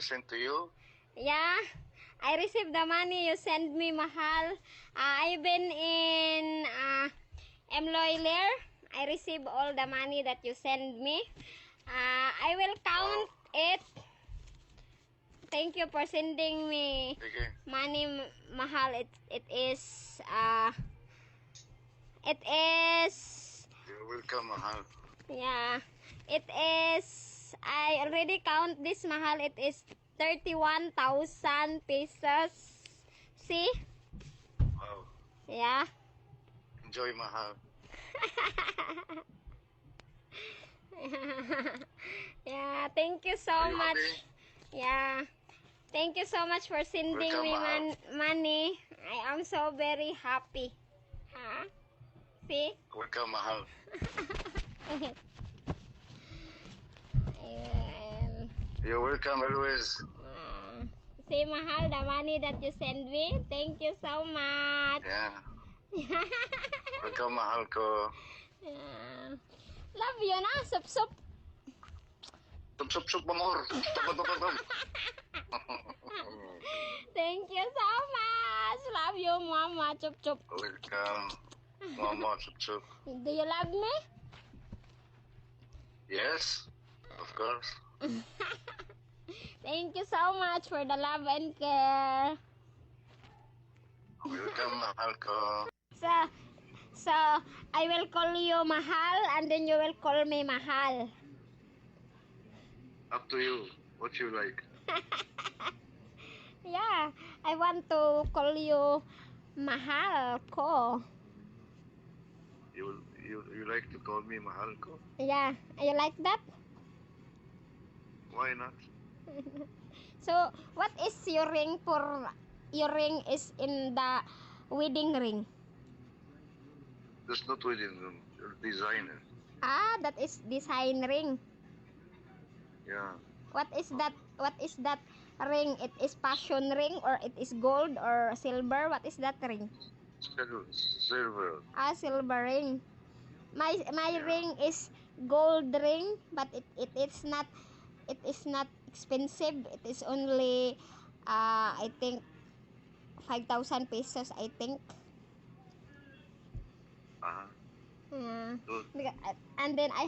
sent to you? Yeah, I received the money you send me, mahal. I've been in Emloiler. I receive all the money that you send me. I will count it. Thank you for sending me money, mahal. It is You're welcome, mahal. yeah, it is, I already count this, mahal. It is 31,000 pesos. See? Wow. Yeah. Enjoy, mahal. Yeah, thank you so Are you much. happy? Yeah. Thank you so much for sending Welcome, me mahal. money. I am so very happy. Huh? See? Welcome, mahal. Ayan. You're welcome always. See, mahal, the money that you send me. Thank you so much. Yeah. Welcome, mahal ko. Yeah. Love you na, sup-sup. Sup, mamor. Thank you so much. Love you, mama. Chup-chup. Welcome. Mama, sup. Do you love me? Yes, of course. Thank you so much for the love and care. Welcome, mahal ko. So I will call you mahal and then you will call me mahal. Up to you. What you like. Yeah, I want to call you mahal ko. You like to call me mahal ko? Yeah, you like that? Why not? So, what is your ring for? Your ring is in the wedding ring. That's not within your designer. That is design ring. Yeah. What is that? What is that ring? It is passion ring or it is gold or silver? What is that ring? Silver. Silver ring. My Yeah. ring is gold ring, but it is not expensive. It is only I think 5,000 pesos, I think. Good. And then I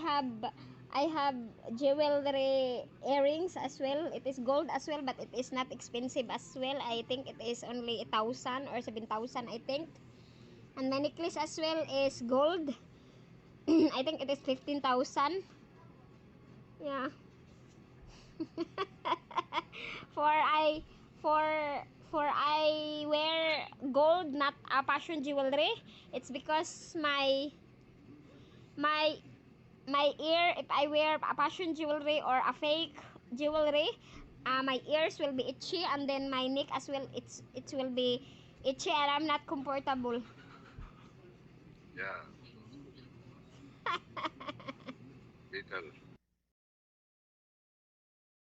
have jewelry earrings as well. It is gold as well, but it is not expensive as well. I think it is only 1,000 or 7,000, I think. And my necklace as well is gold. I think it is 15,000. Yeah. for I wear gold, not a passion jewelry. It's because my ear, if I wear a passion jewelry or a fake jewelry, my ears will be itchy, and then my neck as well, it will be itchy, and I'm not comfortable. Yeah. Little.